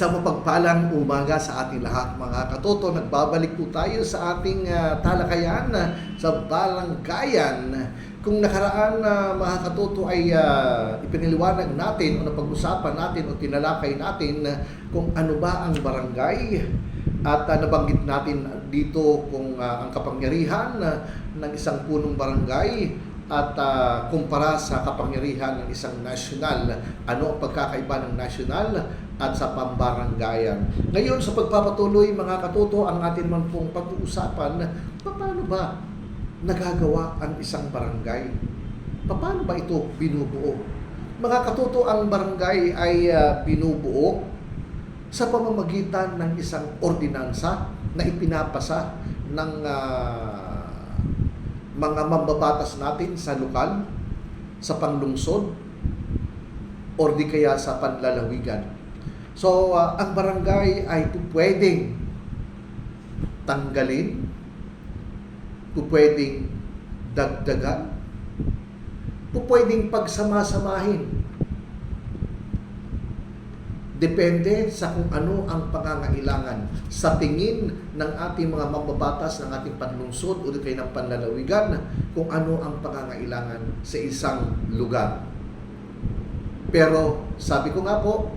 Sa mapagpalang umaga sa ating lahat, mga katoto. Nagbabalik po tayo sa ating talakayan sa Balanggayan. Kung nakaraan mga katoto ay ipiniliwanag natin o napag-usapan natin o tinalakay natin kung ano ba ang barangay. At nabanggit natin dito kung ang kapangyarihan ng isang punong barangay at kumpara sa kapangyarihan ng isang nasyonal. Ano ang pagkakaiba ng nasyonal at sa pambaranggayan? Ngayon, sa pagpapatuloy mga katoto, ang atin man pong pag-uusapan, paano ba nagagawa ang isang barangay? Paano ba ito binubuo? Mga katoto, ang barangay ay binubuo sa pamamagitan ng isang ordinansa na ipinapasa ng mga mambabatas natin sa lokal, sa panlungsod, o di kaya sa panlalawigan. So, ang barangay ay pwedeng tanggalin, pwedeng dagdagan, pwedeng pagsama-samahin. Depende sa kung ano ang pangangailangan sa tingin ng ating mga mambabatas ng ating panlungsod o di kaya ng panlalawigan, kung ano ang pangangailangan sa isang lugar. Pero sabi ko nga po,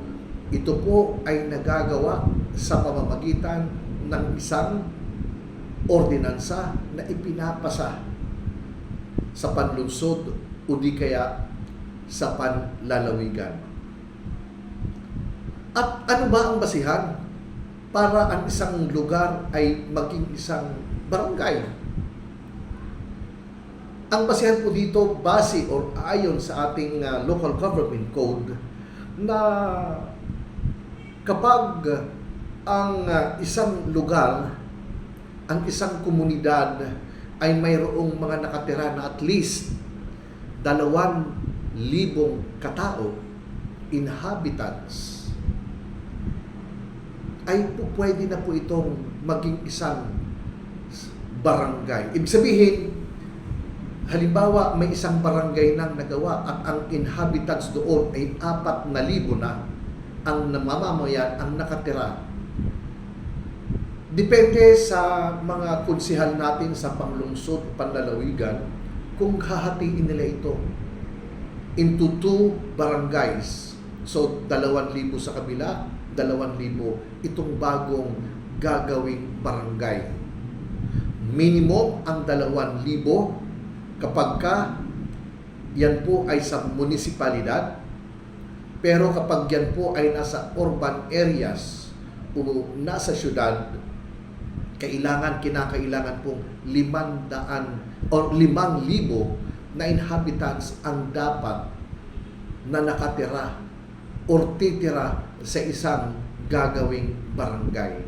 ito po ay nagagawa sa pamamagitan ng isang ordinansa na ipinapasa sa panlungsod o di kaya sa panlalawigan. At ano ba ang basihan para ang isang lugar ay maging isang barangay? Ang basihan po dito, base or ayon sa ating local government code, na kapag ang isang lugar, ang isang komunidad ay mayroong mga nakatira na at least 2,000 katao, inhabitants, ay pwede na po itong maging isang barangay. Ibig sabihin, halimbawa may isang barangay nang nagawa at ang inhabitants doon ay 4,000 na ang namamamayan, ang nakatira. Depende sa mga konsehal natin sa panlungsod, panlalawigan, kung hahatiin nila ito into 2 barangays. So, 2,000 sa kabila, 2,000 itong bagong gagawing barangay. Minimum ang 2,000 kapag yan po ay sa munisipalidad, pero kapag yan po ay nasa urban areas o nasa syudad, kinakailangan pong 500 o 5,000 na inhabitants ang dapat na nakatira o titira sa isang gagawing barangay.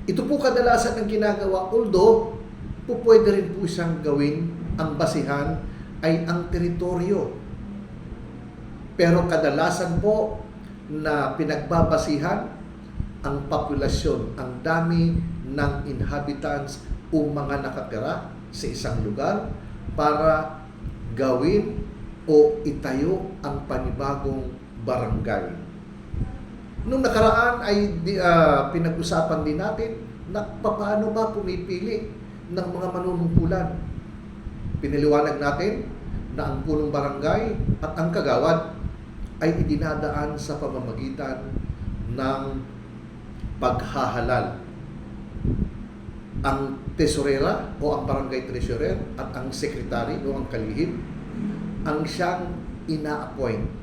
Ito po kadalasan ang ginagawa, although pwede rin po siyang gawin, ang basihan ay ang teritoryo. Pero kadalasan po na pinagbabasihan ang populasyon, ang dami ng inhabitants o mga nakatira sa isang lugar para gawin o itayo ang panibagong barangay. Nung nakaraan ay pinag-usapan din natin na paano ba pumipili ng mga manunungkulan. Piniliwanag natin na ang punong barangay at ang kagawad ay idinadaan sa pamamagitan ng paghahalal. Ang tesorera o ang barangay treasurer at ang sekretary o ang kalihim ang siyang ina-appoint.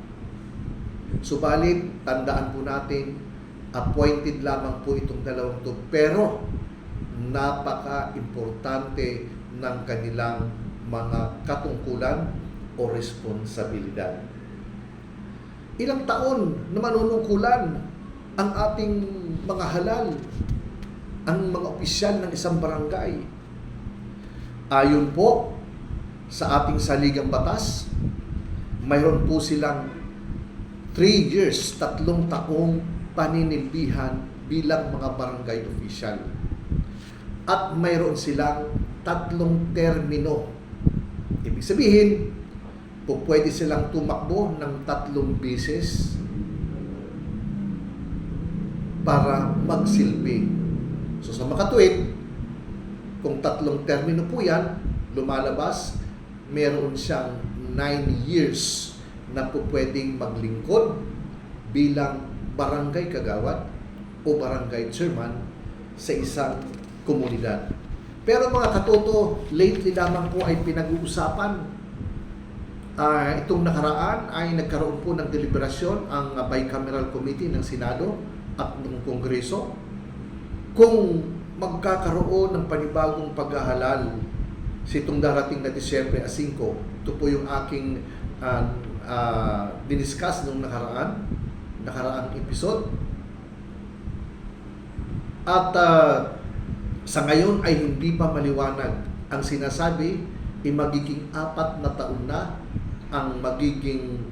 Subalit, tandaan po natin, appointed lamang po itong 2 to, pero napaka-importante ng kanilang mga katungkulan o responsibilidad. Ilang taon na manunungkulan ang ating mga halal, ang mga opisyal ng isang barangay. Ayon po sa ating saligang batas, mayroon po silang 3 years, 3 taong paninilbihan bilang mga barangay official. At mayroon silang 3 termino. Ibig sabihin, pwede silang tumakbo ng 3 beses para magsilbi. So sa makatuwid, kung 3 termino po yan, lumalabas, meron siyang 9 years na po pwedeng maglingkod bilang barangay kagawad o barangay chairman sa isang komunidad. Pero mga katoto, lately lamang po ay pinag-uusapan. Itong nakaraan ay nagkaroon po ng deliberasyon ang bicameral committee ng Senado at ng Kongreso kung magkakaroon ng panibagong paghahalal sa itong darating na Disyembre 5. Ito po yung aking diniscuss nung nakaraang episode. At sa ngayon ay hindi pa maliwanag. Ang sinasabi ay magiging 4 na taon na ang magiging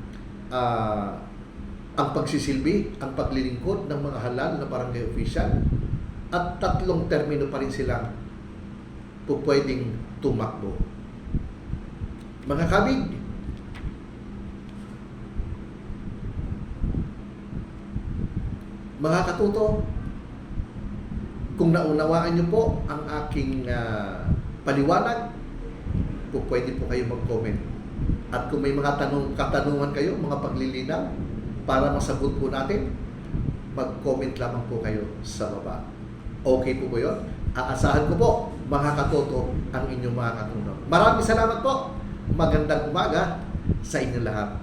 ang pagsisilbi, ang paglilingkod ng mga halal na barangay official, at 3 termino pa rin silang pupwedeng tumakbo. Mga kabig, mga katuto, kung naunawaan niyo po ang aking paliwanag, pwede po kayo mag-comment. At kung may mga katanungan kayo, mga paglilinaw, para masagot po natin, mag-comment lamang po kayo sa baba. Okay po ba yun? Aasahan ko po, mga katoto, ang inyong mga katanungan. Maraming salamat po. Magandang umaga sa inyo lahat.